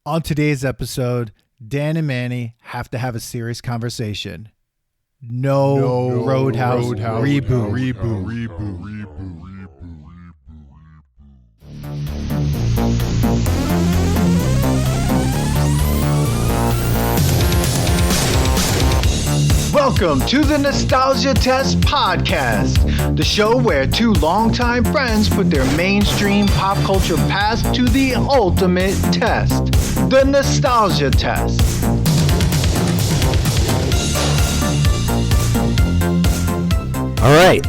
On today's episode, Dan and Manny have to have a serious conversation. No Roadhouse reboot. Welcome to the Nostalgia Test podcast, the show where two longtime friends put their mainstream pop culture past to the ultimate test, the Nostalgia Test. All right,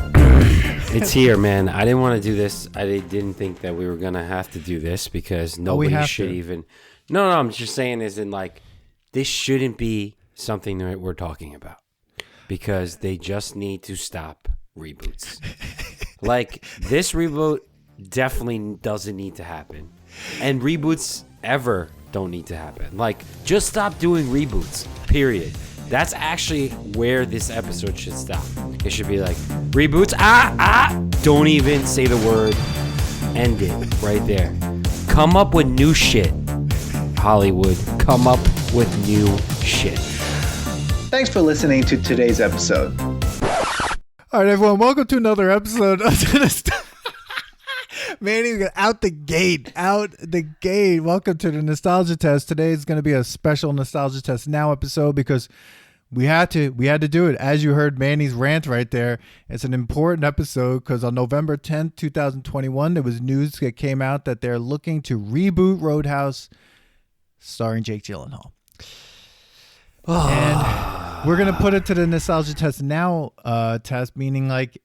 it's here, man. I didn't want to do this. I didn't think that we were going to have to do this because nobody should even... No, I'm just saying as in like, this shouldn't be something that we're talking about. Because they just need to stop reboots. Like, this reboot definitely doesn't need to happen. And reboots ever don't need to happen. Like, just stop doing reboots, period. That's actually where this episode should stop. It should be like, reboots, don't even say the word. End it right there. Come up with new shit, Hollywood. Come up with new shit. Thanks for listening to today's episode. All right, everyone, welcome to another episode of Manny, out the gate. Welcome to the Nostalgia Test. Today is going to be a special Nostalgia Test Now episode because we had to do it. As you heard Manny's rant right there, it's an important episode because on November 10th, 2021, there was news that came out that they're looking to reboot Roadhouse starring Jake Gyllenhaal. And we're going to put it to the Nostalgia Test Now test, meaning like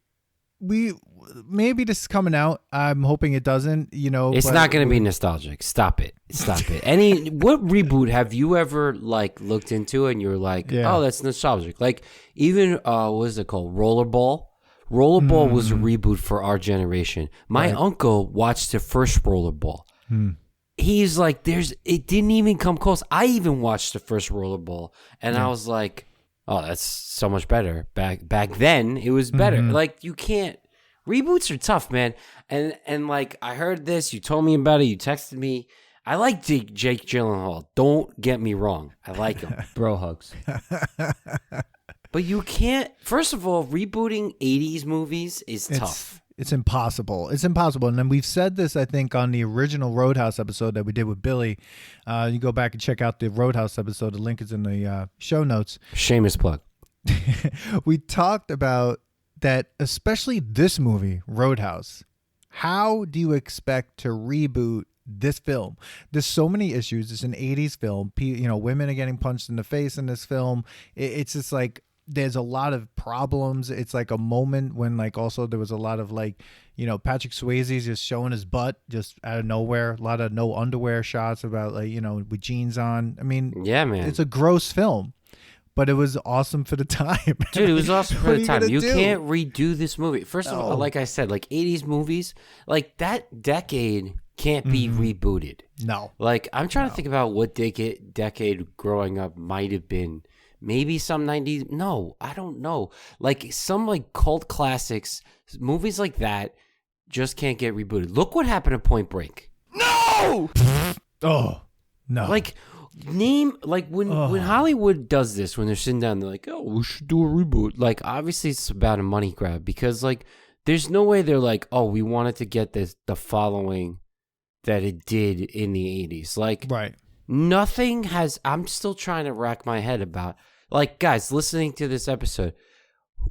maybe this is coming out. I'm hoping it doesn't, It's not going to be nostalgic. Stop it. What reboot have you ever like looked into and you're like, oh, that's nostalgic? Like even, what is it called? Rollerball? Rollerball was a reboot for our generation. My uncle watched the first Rollerball. He's like, it didn't even come close. I even watched the first Rollerball, and I was like, oh, that's so much better. Back then, it was better. Like, you can't. Reboots are tough, man. And like, I heard this. You told me about it. You texted me. I like Jake Gyllenhaal. Don't get me wrong. I like him. Bro hugs. But you can't. First of all, rebooting 80s movies is tough. It's impossible. And then we've said this, I think, on the original Roadhouse episode that we did with Billy. You go back and check out the Roadhouse episode. The link is in the show notes. Shameless plug. We talked about that, especially this movie, Roadhouse. How do you expect to reboot this film? There's so many issues. It's an 80s film. Women are getting punched in the face in this film. It's just like, there's a lot of problems. It's like a moment when like also there was a lot of like, Patrick Swayze just showing his butt just out of nowhere. A lot of no underwear shots about like, with jeans on. I mean, yeah, man, it's a gross film, but it was awesome for the time. Dude, it was awesome for the time. You can't redo this movie. First of all, like I said, like 80s movies, like that decade can't be rebooted. No. Like I'm trying to think about what decade growing up might have been. Maybe some 90s. No, I don't know. Like some like cult classics, movies like that just can't get rebooted. Look what happened to Point Break. No! Oh, no. Like when Hollywood does this, when they're sitting down, they're like, oh, we should do a reboot. Like obviously it's about a money grab because like there's no way they're like, oh, we wanted to get the following that it did in the 80s. Like right. Nothing has. I'm still trying to rack my head about. Like, guys, listening to this episode,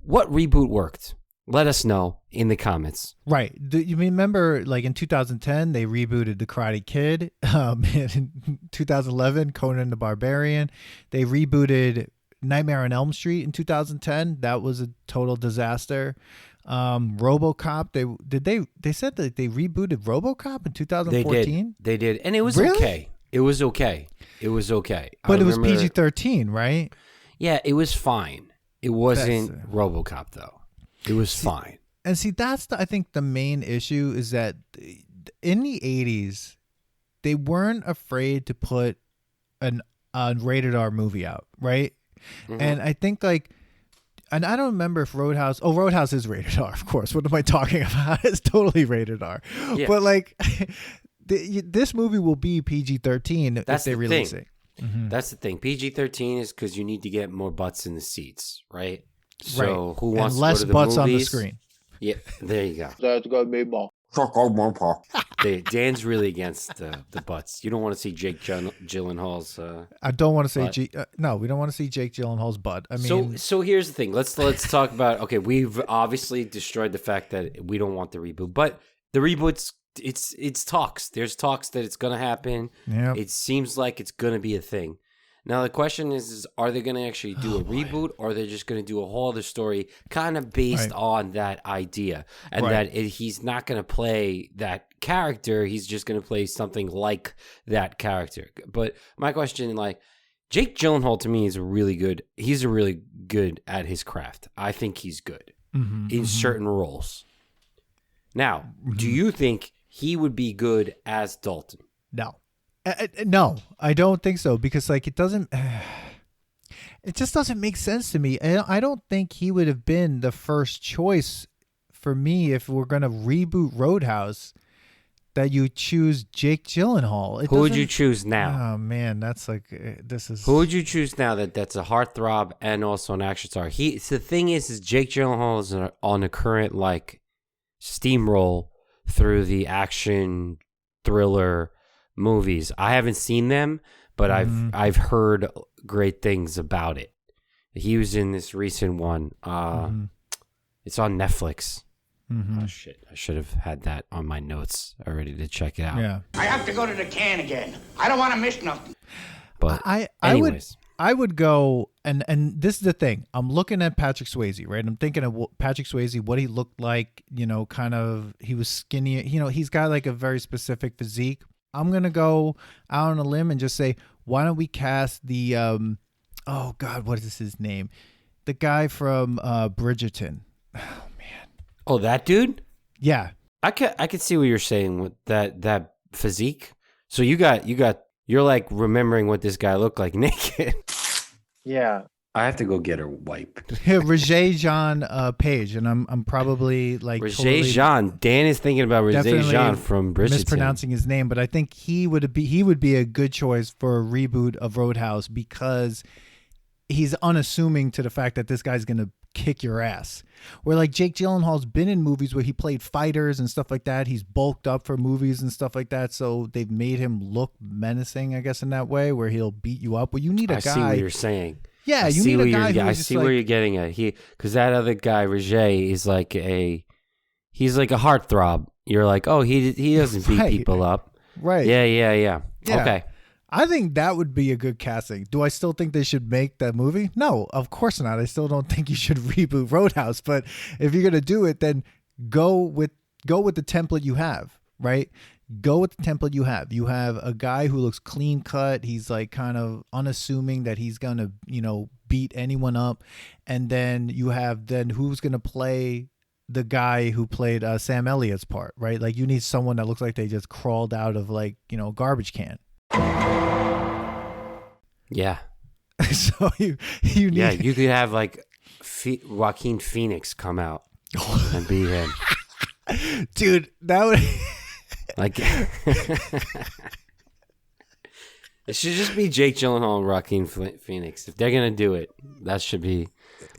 what reboot worked? Let us know in the comments. Right. You remember, like in 2010, they rebooted The Karate Kid. In 2011, Conan the Barbarian. They rebooted Nightmare on Elm Street in 2010. That was a total disaster. RoboCop. They said that they rebooted RoboCop in 2014. They did, and it was okay. It was okay. But it was PG-13, right? Yeah, it was fine. It wasn't RoboCop, though. It was fine. And see, that's, I think, the main issue is that in the 80s, they weren't afraid to put a rated R movie out, right? Mm-hmm. And I think, like, and I don't remember if Roadhouse is rated R, of course. What am I talking about? It's totally rated R. Yeah. But, like... this movie will be PG-13 if they release it. Mm-hmm. That's the thing. PG-13 is because you need to get more butts in the seats, right? So who wants and less to go to the butts movies? on the screen? Yeah, there you go. That's gonna be more. Dan's really against the butts. You don't want to see Jake Gyllenhaal's. I don't want to say no. We don't want to see Jake Gyllenhaal's butt. I mean, so here's the thing. Let's talk about. Okay, we've obviously destroyed the fact that we don't want the reboot, but the reboots. It's talks. There's talks that it's gonna happen. Yep. It seems like it's gonna be a thing. Now the question is are they gonna actually do a reboot, or are they just gonna do a whole other story, kind of based on that idea, and that he's not gonna play that character. He's just gonna play something like that character. But my question, like, Jake Gyllenhaal to me is really good. He's really good at his craft. I think he's good in certain roles. Now, do you think he would be good as Dalton? No. No, I don't think so, because like it just doesn't make sense to me. I don't think he would have been the first choice for me if we're going to reboot Roadhouse, that you choose Jake Gyllenhaal. Who would you choose now? Oh man, that's like this is. Who would you choose now that's a heartthrob and also an action star? The thing is Jake Gyllenhaal is on a current like steamroll through the action thriller movies. I haven't seen them, but I've heard great things about it. He was in this recent one. It's on Netflix. Oh shit! I should have had that on my notes already to check it out. Yeah. I have to go to the can again. I don't want to miss nothing. But anyways. I would go, and this is the thing. I'm looking at Patrick Swayze, right? I'm thinking of Patrick Swayze, what he looked like, kind of, he was skinny. He's got like a very specific physique. I'm going to go out on a limb and just say, why don't we cast the, oh God, what is his name? The guy from Bridgerton. Oh, man. Oh, that dude? Yeah. I could see what you're saying with that physique. So you're like remembering what this guy looked like naked. Yeah. I have to go get her wipe. Regé-Jean Page, and I'm probably like Regé-Jean. Dan is thinking about Regé-Jean from Bridgerton. Mispronouncing his name, but I think he would be a good choice for a reboot of Roadhouse, because he's unassuming to the fact that this guy's gonna kick your ass. Where like Jake Gyllenhaal's been in movies where he played fighters and stuff like that. He's bulked up for movies and stuff like that, so they've made him look menacing, I guess, in that way, where he'll beat you up. Well, you need a guy. I see what you're saying. Yeah, you need a guy who I see where you're getting at. Because that other guy, Regé, is like he's like a heartthrob. You're like, oh, he doesn't beat people up. Right. Yeah. Okay. I think that would be a good casting. Do I still think they should make that movie? No, of course not. I still don't think you should reboot Roadhouse. But if you're gonna do it, then go with the template you have, right? Go with the template you have. You have a guy who looks clean cut. He's like kind of unassuming that he's gonna, beat anyone up. And then you have who's gonna play the guy who played Sam Elliott's part, right? Like you need someone that looks like they just crawled out of like, garbage can. Yeah. So you need. Yeah, you could have like Joaquin Phoenix come out and be him. Dude, that would. Like, it should just be Jake Gyllenhaal and Joaquin Phoenix. If they're gonna do it, that should be.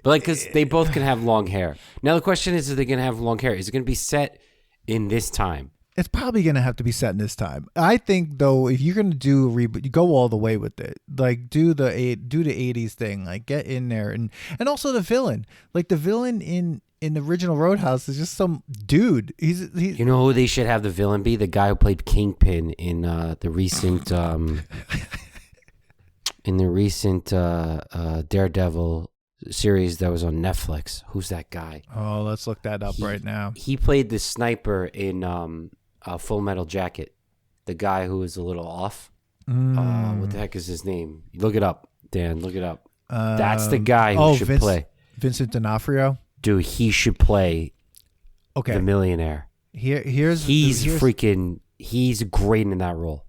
But like, because they both can have long hair. Now the question is, are they gonna have long hair? Is it gonna be set in this time? It's probably gonna have to be set in this time. I think though, if you're gonna do a reboot, you go all the way with it. Like do the 80s thing. Like get in there, and also the villain. Like the villain in the original Roadhouse is just some dude. He's You know who they should have the villain be? The guy who played Kingpin in the recent Daredevil series that was on Netflix. Who's that guy? Oh, let's look that up right now. He played the sniper in Full Metal Jacket. The guy who was a little off. What the heck is his name? Look it up, Dan. Look it up. That's the guy who should play. Vincent D'Onofrio. Dude, he should play the millionaire. He's great in that role.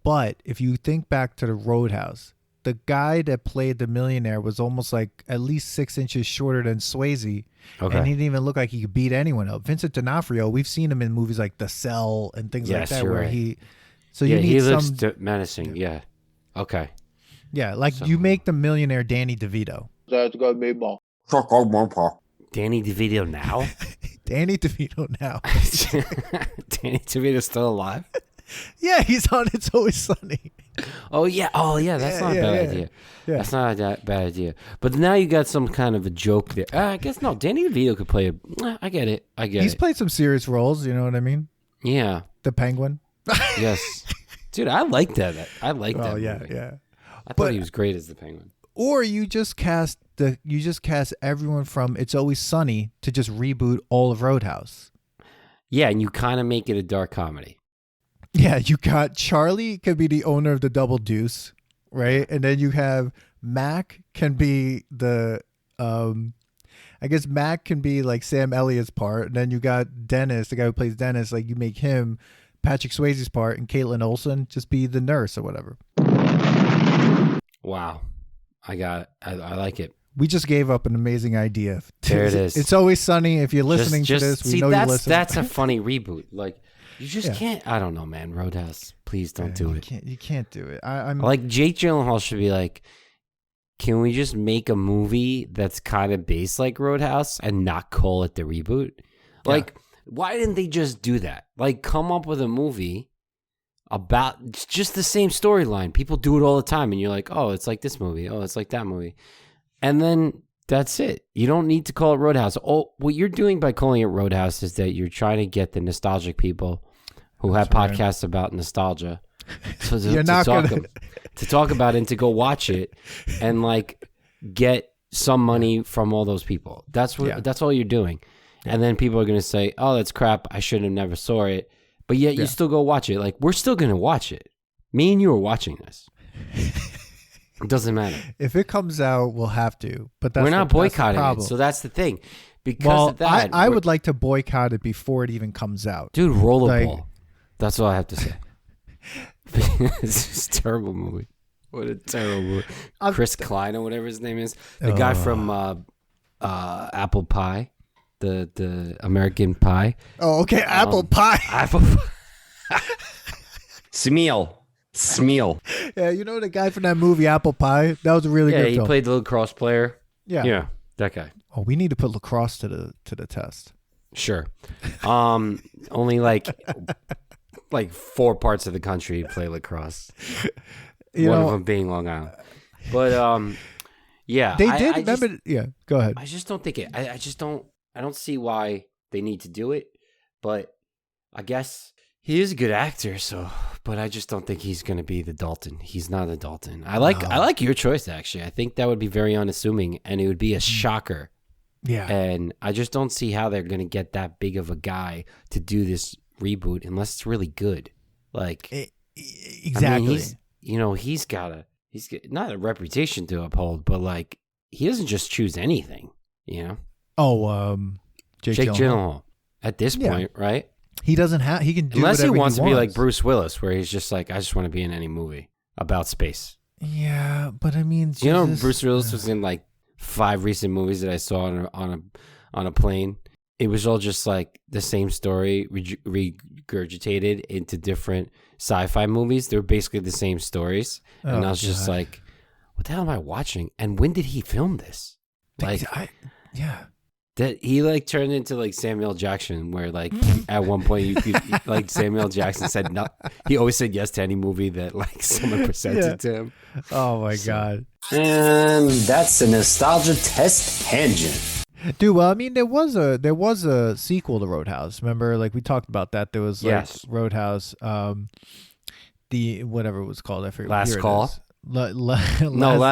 But if you think back to the Roadhouse, the guy that played the millionaire was almost like at least 6 inches shorter than Swayze. Okay. And he didn't even look like he could beat anyone up. Vincent D'Onofrio, we've seen him in movies like The Cell and things like that, you're where right. he. So yeah, you need he some. looks menacing. Yeah. Okay. Yeah, like So- you make the millionaire Danny DeVito. That's got meatball. Danny DeVito now? Danny DeVito now. Danny DeVito's still alive? Yeah, he's on It's Always Sunny. Oh yeah. That's not a bad idea. Yeah. That's not a bad idea. But now you got some kind of a joke there. I guess no. Danny DeVito could play I get it. He's played some serious roles. You know what I mean? Yeah. The Penguin. Yes. Dude, I like that. I like that. Oh yeah, movie. yeah. I But- thought he was great as the Penguin. Or you just cast everyone from It's Always Sunny to just reboot all of Roadhouse. Yeah, and you kind of make it a dark comedy. Yeah, you got Charlie could be the owner of the Double Deuce, right? And then you have Mac can be the I guess Mac can be like Sam Elliott's part, and then you got Dennis, the guy who plays Dennis, like you make him Patrick Swayze's part, and Caitlin Olsen just be the nurse or whatever. Wow. I got it. I like it. We just gave up an amazing idea. There it is. It's Always Sunny. If you're listening to this, we see, know you listen. that's a funny reboot. Like you just Yeah. can't. I don't know, man. Roadhouse, please don't do it. You can't do it. I'm Like Jake Gyllenhaal should be like, can we just make a movie that's kind of based like Roadhouse and not call it the reboot? Like, why didn't they just do that? Like, come up with a movie about just the same storyline. People do it all the time, and you're like, oh, it's like this movie. Oh, it's like that movie. And then that's it. You don't need to call it Roadhouse. Oh, what you're doing by calling it Roadhouse is that you're trying to get the nostalgic people who have right. podcasts about nostalgia You're not gonna- to talk about it and to go watch it and like get some money from all those people. That's what. That's all you're doing. And then people are going to say, oh, that's crap. I should have never saw it. But yet you still go watch it. Like, we're still going to watch it. Me and you are watching this. It doesn't matter. If it comes out, we'll have to. But that's We're not boycotting it. it. So that's the thing. Because of that. I would like to boycott it before it even comes out. Dude, Rollerball. Like- That's all I have to say. It's just a terrible movie. What a terrible movie. Chris Klein or whatever his name is. The guy from Apple Pie. The American Pie. Oh, okay. Apple pie. Apple Smeel. Yeah, you know the guy from that movie Apple Pie? That was a really Yeah, good he film. played the lacrosse player. Yeah. Yeah, that guy. Oh, we need to put lacrosse to the test. Sure. Only like 4 parts of the country play lacrosse. You One know, of them being Long Island. But yeah, they I did. just- Remember? Yeah. Go ahead. I just don't think it. I just don't. I don't see why they need to do it. But I guess he is a good actor. So, but I just don't think he's going to be the Dalton. He's not a Dalton. I like your choice actually. I think that would be very unassuming, and it would be a shocker. Yeah. And I just don't see how they're going to get that big of a guy to do this reboot unless it's really good. Like Exactly. I mean, he's got not a reputation to uphold, but like he doesn't just choose anything. Oh, Jake Gyllenhaal. Gyllenhaal at this Yeah. point, right? He doesn't have. He can do Unless he whatever wants to be like wants. Bruce Willis, where he's just like, I just want to be in any movie about space. Yeah, but I mean, Jesus. Bruce Willis was in like 5 recent movies that I saw on a plane. It was all just like the same story regurgitated into different sci-fi movies. They were basically the same stories, and I was just like, "What the hell am I watching?" And when did he film this? Like, yeah. that he like turned into like Samuel Jackson, where like at one point you could like Samuel Jackson said no. He always said yes to any movie that like someone presented to him. Oh my god. And that's a nostalgia test tangent. Dude, well, I mean, there was a sequel to Roadhouse. Remember, like we talked about that. There was like Yes. Roadhouse, the whatever it was called. I forget. Last Here it Call? is. No,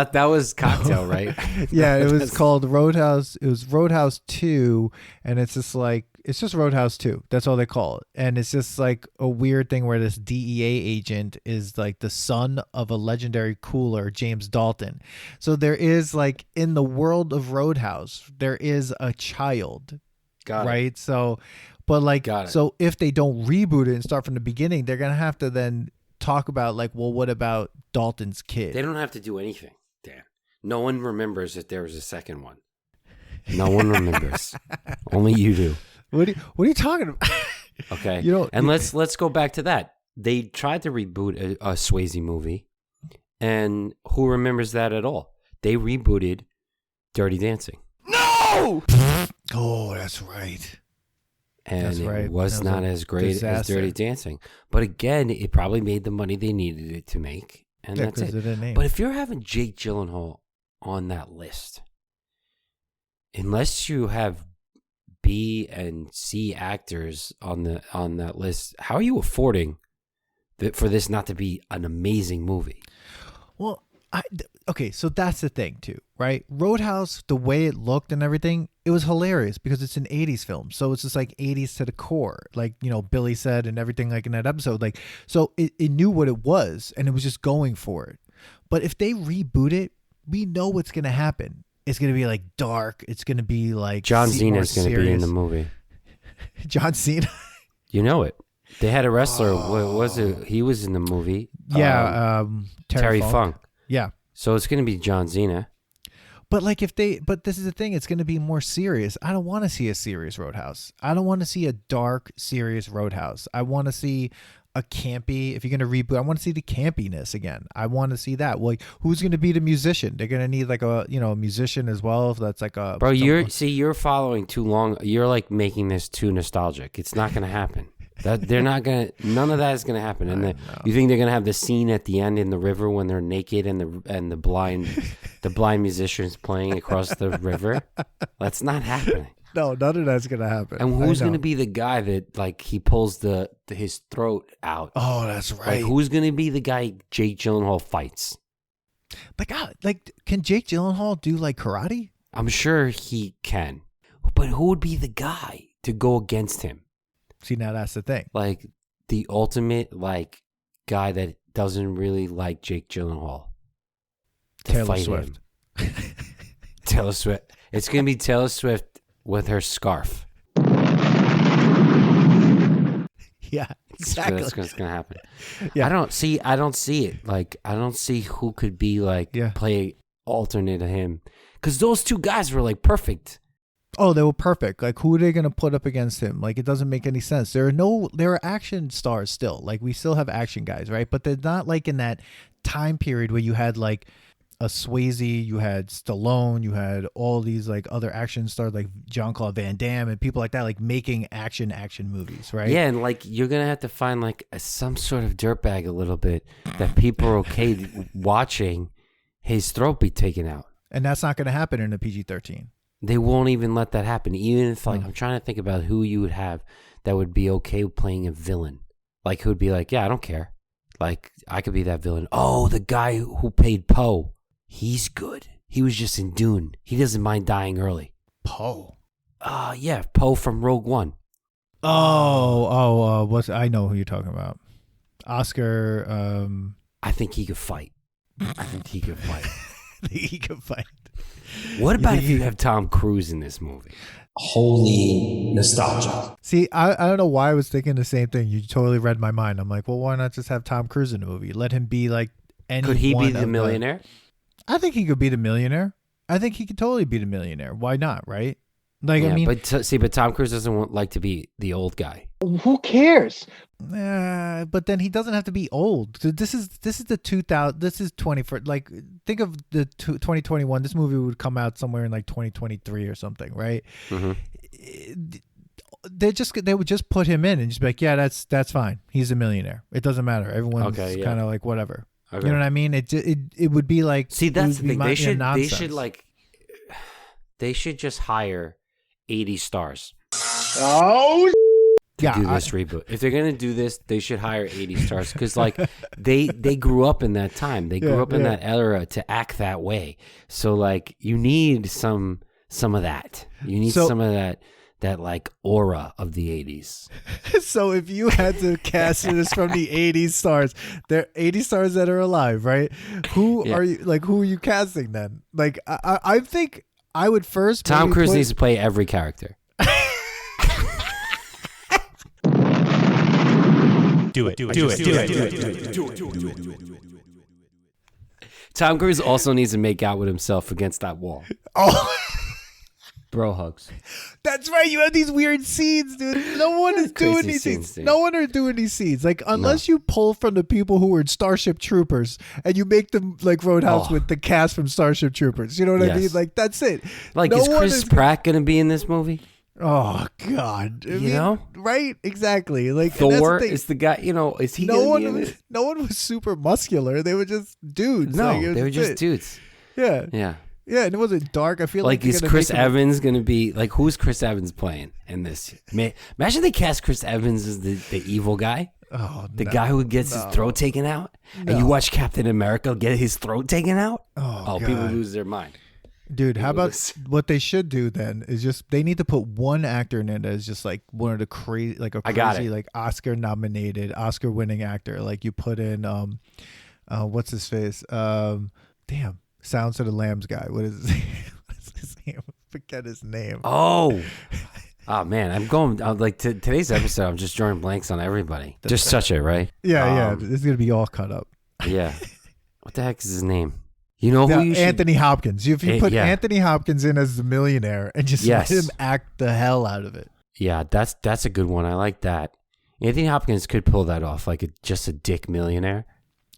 that was Cocktail, right? Yeah, it was called Roadhouse. It was Roadhouse 2, and it's just Roadhouse 2. That's all they call it. And it's just like a weird thing where this DEA agent is like the son of a legendary cooler, James Dalton. So there is like in the world of Roadhouse, there is a child, Got it. right? So, but like, Got it. so if they don't reboot it and start from the beginning, they're gonna have to then talk about like, well, what about Dalton's kid? They don't have to do anything, Dan. No one remembers that there was a second one. No one remembers. Only you do. What are you talking about? Okay. You know, let's go back to that. They tried to reboot a Swayze movie, and who remembers that at all? They rebooted Dirty Dancing. No! Oh, that's right. And it was not as great as Dirty Dancing. But again, it probably made the money they needed it to make. And that's it. But if you're having Jake Gyllenhaal on that list, unless you have B and C actors on that list, how are you affording for this not to be an amazing movie? Well, okay, so that's the thing too, right? Roadhouse, the way it looked and everything, it was hilarious because it's an 80s film. So it's just like 80s to the core, like, you know, Billy said and everything like in that episode. Like, so it knew what it was and it was just going for it. But if they reboot it, we know what's going to happen. It's going to be like dark. It's going to be like John Cena's going to be in the movie. John Cena? You know it. They had a wrestler. What was it? He was in the movie. Yeah. Terry Funk. Yeah. So it's going to be John Cena. But like but this is the thing, it's going to be more serious. I don't want to see a serious Roadhouse. I don't want to see a dark, serious Roadhouse. I want to see a campy, if you're going to reboot, I want to see the campiness again. I want to see that. Like, who's going to be the musician? They're going to need like a musician as well. If that's like a... Bro, you're following too long. You're like making this too nostalgic. It's not going to happen. They're not gonna. None of that is gonna happen. And you think they're gonna have the scene at the end in the river when they're naked and the blind musicians playing across the river? That's not happening. No, none of that's gonna happen. And who's gonna be the guy that like he pulls his throat out? Oh, that's right. Like who's gonna be the guy Jake Gyllenhaal fights? Like can Jake Gyllenhaal do like karate? I'm sure he can, but who would be the guy to go against him? See, now that's the thing. Like the ultimate like guy that doesn't really like Jake Gyllenhaal. Taylor Swift. Taylor Swift. It's gonna be Taylor Swift with her scarf. Yeah, exactly. That's what's gonna happen. Yeah. I don't see it. Like I don't see who could be like play alternate to him, because those two guys were like perfect. Oh, they were perfect. Like, who are they going to put up against him? Like, it doesn't make any sense. There are action stars still. Like, we still have action guys, right? But they're not like in that time period where you had like a Swayze, you had Stallone, you had all these like other action stars like Jean-Claude Van Damme and people like that, like making action movies, right? Yeah, and like you're going to have to find like some sort of dirtbag a little bit that people are okay watching his throat be taken out. And that's not going to happen in a PG-13. They won't even let that happen. Even if, like, I'm trying to think about who you would have that would be okay with playing a villain. Like, who would be like, yeah, I don't care. Like, I could be that villain. Oh, the guy who played Poe. He's good. He was just in Dune. He doesn't mind dying early. Poe? Yeah, Poe from Rogue One. I know who you're talking about. Oscar. I think he could fight. He could fight. What about if you have Tom Cruise in this movie? Holy nostalgia. See, I don't know why I was thinking the same thing. You totally read my mind. I'm like, well, why not just have Tom Cruise in the movie? Let him be like any. Could he be the millionaire? I think he could be the millionaire. I think he could totally be the millionaire. Why not, right? Like, yeah, I mean, but Tom Cruise doesn't like to be the old guy. Who cares? But then he doesn't have to be old. So this is the 2000. This is 20. Like, think of the 2021. This movie would come out somewhere in like 2023 or something, right? Mm-hmm. They would just put him in and just be like, yeah, that's fine. He's a millionaire. It doesn't matter. Everyone's kind of like whatever. Okay. You know what I mean? It would be like, see, that's the thing. They should just hire 80 stars. Oh, to do this reboot. If they're gonna do this, they should hire 80 stars, because like they grew up in that time. They grew up in that era to act that way. So like you need some of that. You need some of that like aura of the 80s. So if you had to cast this from the 80s stars, there are 80 stars that are alive, right? Who are you casting then? Like I think I would first. Tom Cruise needs to play every character. Tom Cruise also needs to make out with himself against that wall. Oh, Bro hugs. that's right. You have these weird scenes, dude. No one is doing Crazy these scenes, scenes. dude. No one are doing these scenes. Like, unless you pull from the people who were in Starship Troopers and you make them like Roadhouse with the cast from Starship Troopers. You know what I Yes. mean? Like, that's it. Like, No is one Chris Pratt going to be in this movie? Oh God! I mean, know? right? Exactly. Like, and that's Thor the thing. is the guy, is he No going to be in one, it? no one was super muscular. They were just dudes. No, Like, it was they were just it. dudes. Yeah, Yeah. yeah, and it wasn't dark. I feel like Like, is they're gonna Chris make him- Evans going to be, like, who's Chris Evans playing in this? Imagine they cast Chris Evans as the evil guy. Oh, The no. guy who gets his throat taken out. And you watch Captain America get his throat taken out. Oh, People God. lose their mind. Dude, how about what they should do then is just they need to put one actor in it as just like one of the crazy, like a I got crazy, it. like Oscar nominated, Oscar winning actor. Like you put in, what's his face? Damn, Sounds of the Lambs guy. What is his name? What's his name? Forget his name. Oh man, I'm going like today's episode. I'm just drawing blanks on everybody. Just such it, right? Yeah, it's gonna be all cut up. Yeah. What the heck is his name? You know who Yeah, you should? Anthony Hopkins. If you put yeah. Anthony Hopkins in as the millionaire and just Yes. let him act the hell out of it. Yeah, that's a good one. I like that. Anthony Hopkins could pull that off, like just a dick millionaire.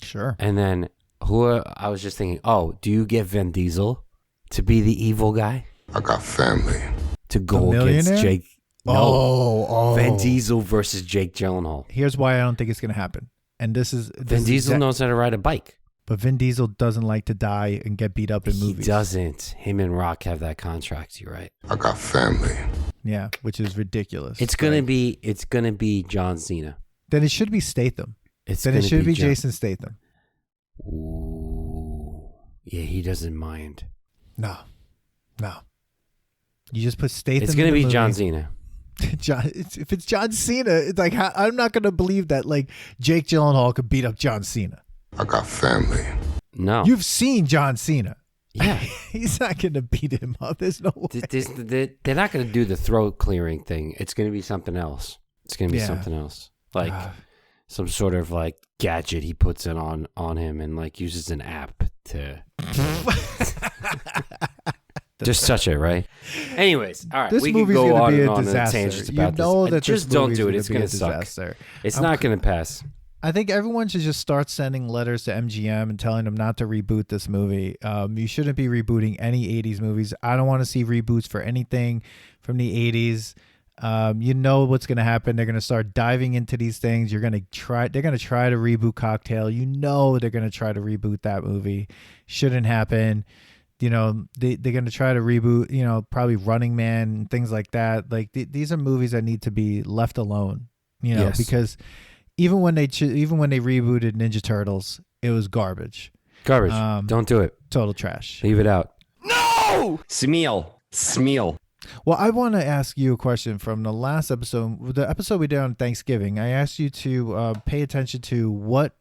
Sure. And then I was just thinking, do you get Vin Diesel to be the evil guy? I got family. To go against millionaire? Jake? No, Oh, Vin Diesel versus Jake Gyllenhaal. Here's why I don't think it's gonna happen. And this is Vin Diesel knows how to ride a bike. But Vin Diesel doesn't like to die and get beat up in He movies. doesn't. Him and Rock have that contract. You're right. I got family. Yeah, which is ridiculous. It's gonna be John Cena. Then it should be Statham. Then it should be Jason Statham. Ooh, yeah, he doesn't mind. No. You just put Statham. It's gonna in the be movie. John Cena. If it's John Cena, it's like I'm not gonna believe that like Jake Gyllenhaal could beat up John Cena. I got family. No, You've seen John Cena. yeah. He's not gonna beat him up. There's no way. They're not gonna do the throat clearing thing. It's gonna be something else. It's gonna be Yeah. something else, like some sort of like gadget he puts in on him and like uses an app to. Just such it, right? Anyways, all right. This we can movie's go gonna on be and a on disaster. tangents You about know this. that Just this don't movie's do it. gonna It's be gonna a suck. disaster. It's not gonna pass. I think everyone should just start sending letters to MGM and telling them not to reboot this movie. You shouldn't be rebooting any 80s movies. I don't want to see reboots for anything from the 80s. You know what's going to happen. They're going to start diving into these things. They're going to try to reboot Cocktail. You know they're going to try to reboot that movie. Shouldn't happen. You know, they're going to try to reboot, probably Running Man and things like that. Like these are movies that need to be left alone, Yes. because even when they rebooted Ninja Turtles, it was garbage. Garbage. Don't do it. Total trash. Leave it out. No! Smeal. Well, I want to ask you a question from the last episode, the episode we did on Thanksgiving. I asked you to pay attention to what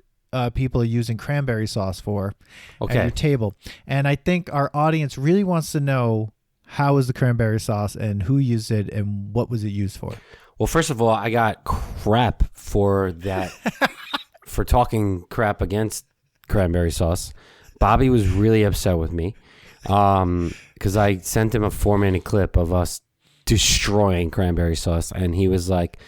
people are using cranberry sauce for at your table. And I think our audience really wants to know how is the cranberry sauce and who used it and what was it used for? Well, first of all, I got crap for that, for talking crap against cranberry sauce. Bobby was really upset with me because I sent him a 4-minute clip of us destroying cranberry sauce, and he was like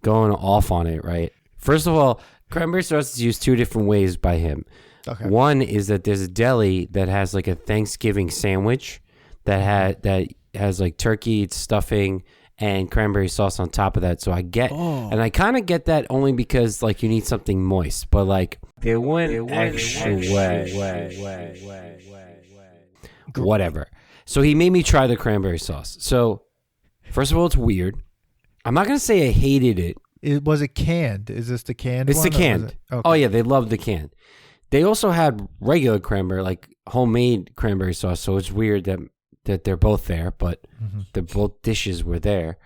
going off on it, right? First of all, cranberry sauce is used 2 different ways by him. Okay. One is that there's a deli that has like a Thanksgiving sandwich that has like turkey stuffing and cranberry sauce on top of that. So I get, and I kind of get that only because like you need something moist, but like it went extra way. Whatever. So he made me try the cranberry sauce. So first of all, it's weird. I'm not going to say I hated it. Was it canned? Is this the canned It's one? the or was canned. it- Okay. Oh yeah, they love the canned. They also had regular cranberry, like homemade cranberry sauce. So it's weird that they're both there, but the both dishes were there.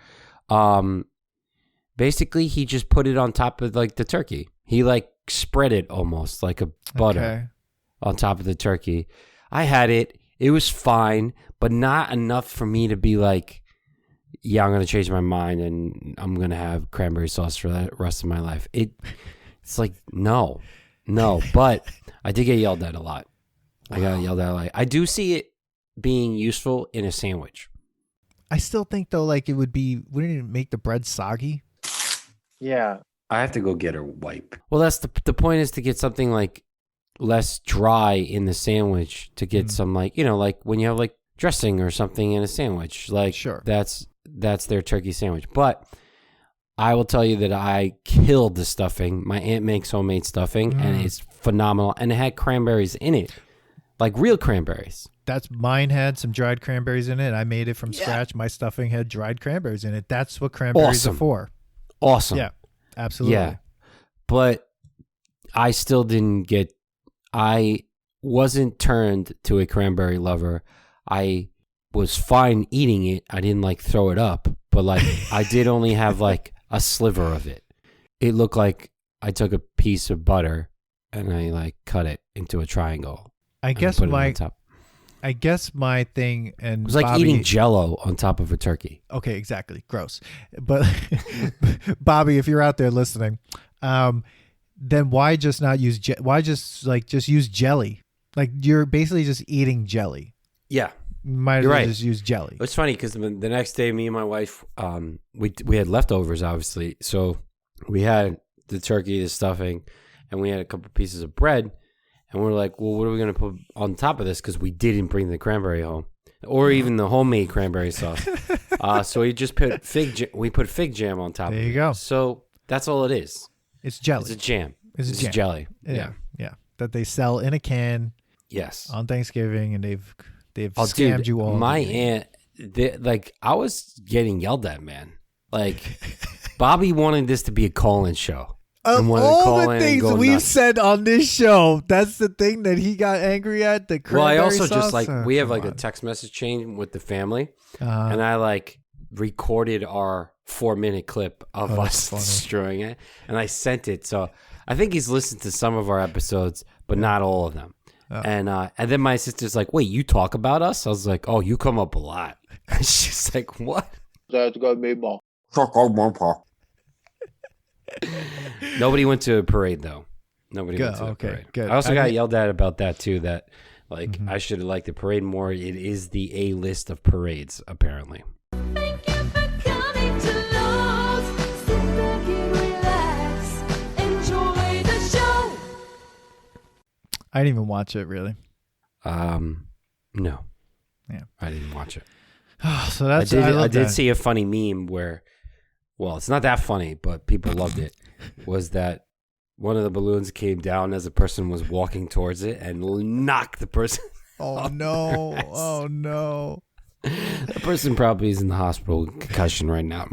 Basically, he just put it on top of like the turkey. He like spread it almost like a butter Okay. on top of the turkey. I had it. It was fine, but not enough for me to be like, yeah, I'm going to change my mind and I'm going to have cranberry sauce for the rest of my life. It's like, no. But I did get yelled at a lot. I got yelled at a lot. I do see it being useful in a sandwich. I still think though, like wouldn't it make the bread soggy? Yeah. I have to go get a wipe. Well, that's the point is to get something like less dry in the sandwich to get some like, like when you have like dressing or something in a sandwich, like sure. That's their turkey sandwich. But I will tell you that I killed the stuffing. My aunt makes homemade stuffing and it's phenomenal. And it had cranberries in it, like real cranberries. Mine had some dried cranberries in it. I made it from scratch. My stuffing had dried cranberries in it. That's what cranberries are for. Awesome. Yeah, absolutely. Yeah. But I still I wasn't turned to a cranberry lover. I was fine eating it. I didn't like throw it up, but like I did only have like a sliver of it. It looked like I took a piece of butter and I like cut it into a triangle. I guess my thing, and it was like Bobby, eating Jell-O on top of a turkey. Okay, exactly. Gross. But Bobby, if you're out there listening, then why just not use just use jelly? Like you're basically just eating jelly. Yeah. Might as well just use jelly. It's funny because the next day, me and my wife, we had leftovers, obviously. So we had the turkey, the stuffing, and we had a couple pieces of bread. And we're like, well, what are we going to put on top of this? Because we didn't bring the cranberry home, or even the homemade cranberry sauce. So we just put fig jam on top. There of it. You go. So that's all it is. It's jelly. It's a jam. It's a jelly. Yeah. That they sell in a can. Yes. On Thanksgiving, and they've scammed you all. My aunt, I was getting yelled at, man. Like Bobby wanted this to be a call-in show. Of all the things we've said on this show, that's the thing that he got angry at. The cranberry I also sauce? just like we have like a text message chain with the family, and I like recorded our 4-minute clip of us destroying it, and I sent it. So I think he's listened to some of our episodes, but not all of them. And then my sister's like, "Wait, you talk about us?" I was like, "Oh, you come up a lot." She's like, "What?" Nobody went to a parade though. Nobody went to a parade. Good. I also got yelled at about that too. That like I should have liked the parade more. It is the A list of parades apparently. Thank you for coming to Lowe's. Sit back and relax. Enjoy the show. I didn't even watch it really. No. Yeah, I didn't watch it. So that's I did see a funny meme where, well, it's not that funny, but people loved it. Was that one of the balloons came down as a person was walking towards it and knocked the person. Oh no! Oh no! The person probably is in the hospital with concussion right now.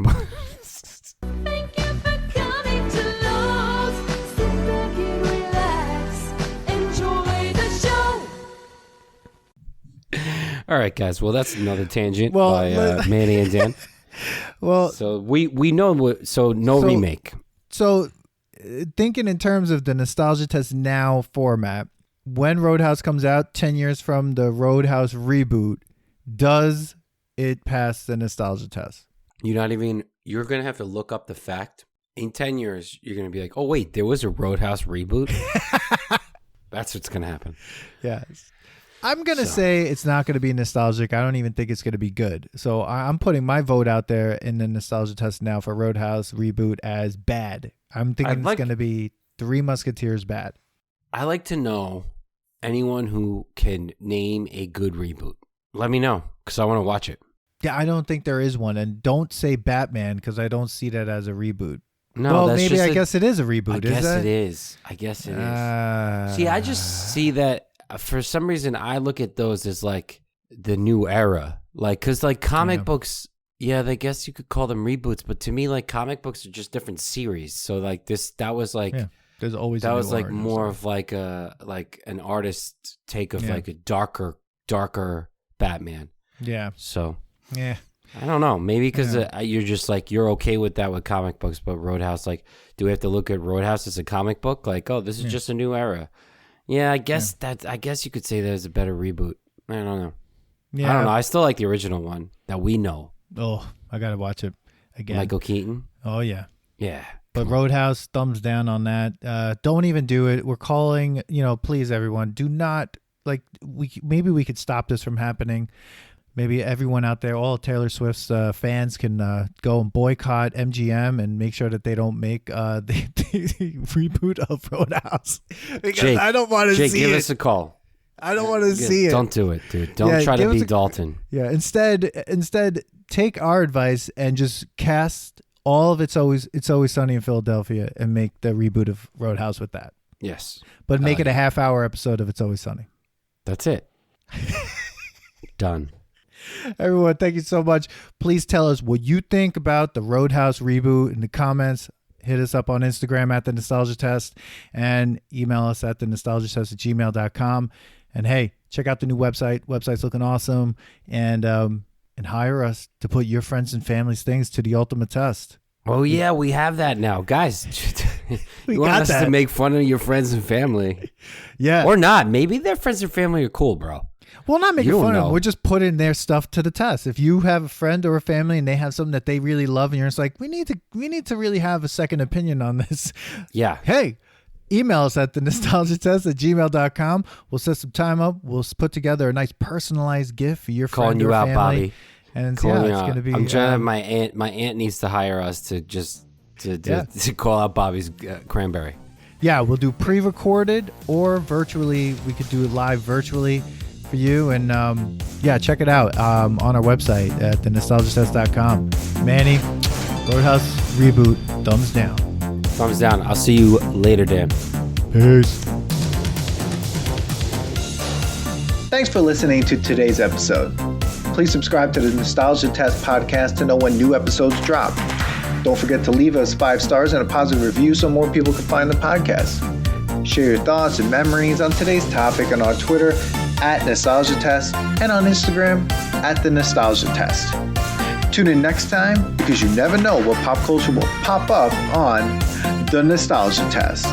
Thank you for coming to Lowe's. Sit back and relax. Enjoy the show. All right, guys. Well, that's another tangent by Manny and Dan. Well, so we know no remake. So thinking in terms of the Nostalgia Test Now format, when Roadhouse comes out 10 years from the Road House reboot, does it pass the Nostalgia Test? You're going to have to look up the fact. In 10 years, you're going to be like, oh, wait, there was a Road House reboot? That's what's going to happen. Yes. I'm going to say it's not going to be nostalgic. I don't even think it's going to be good. So I'm putting my vote out there in the Nostalgia Test Now for Road House reboot as bad. I'm thinking it's going to be Three Musketeers bad. I like to know anyone who can name a good reboot. Let me know because I want to watch it. Yeah, I don't think there is one. And don't say Batman because I don't see that as a reboot. No, well, that's maybe I guess it is a reboot. I guess it is. See, I just see that for some reason I look at those as like the new era. Like, because like comic books, I guess you could call them reboots. But to me, like comic books are just different series. So like that was like... Yeah. There's always that was like more of like an artist take of like a darker Batman. Yeah. So yeah, I don't know. Maybe because you're just like you're okay with that with comic books, but Roadhouse, like, do we have to look at Roadhouse as a comic book? Like, oh, this is just a new era. Yeah, I guess I guess you could say there's a better reboot. I don't know. Yeah, I don't know. I still like the original one that we know. Oh, I gotta watch it again. Michael Keaton. Oh yeah. Yeah. But Roadhouse, thumbs down on that. Don't even do it. We're calling, please everyone, do not maybe we could stop this from happening. Maybe everyone out there, all Taylor Swift's fans can go and boycott MGM and make sure that they don't make the reboot of Roadhouse. Because Jake, I don't want to see it. Jake, give us a call. I don't want to see it. Don't do it, dude. Don't try to be Dalton. Yeah, instead take our advice and just cast all of It's Always Sunny in Philadelphia and make the reboot of Roadhouse with that. Yes. But make it a half-hour episode of It's Always Sunny. That's it. Done. Everyone, thank you so much. Please tell us what you think about the Roadhouse reboot in the comments. Hit us up on Instagram at thenostalgiatest and email us at thenostalgiatest@gmail.com. And hey, check out the new website. Website's looking awesome. And hire us to put your friends and family's things to the ultimate test. Oh, yeah, we have that now. Guys, you want us to make fun of your friends and family. Yeah. Or not. Maybe their friends and family are cool, bro. Well, not making fun of them. We're just putting their stuff to the test. If you have a friend or a family and they have something that they really love and you're just like, we need to really have a second opinion on this. Yeah. Hey, email us at thenostalgiatest@gmail.com. We'll set some time up. We'll put together a nice personalized gift for your Calling friend you or out, family. Bobby. And it's going to be. I'm trying to have my aunt needs to hire us to just to call out Bobby's cranberry. Yeah, we'll do pre-recorded or virtually. We could do it live virtually for you. And check it out on our website at thenostalgiatest.com. Manny, Roadhouse Reboot, thumbs down. Thumbs down. I'll see you later, Dan. Peace. Thanks for listening to today's episode. Please subscribe to the Nostalgia Test podcast to know when new episodes drop. Don't forget to leave us 5 stars and a positive review so more people can find the podcast. Share your thoughts and memories on today's topic on our Twitter at Nostalgia Test and on Instagram at The Nostalgia Test. Tune in next time because you never know what pop culture will pop up on The Nostalgia Test.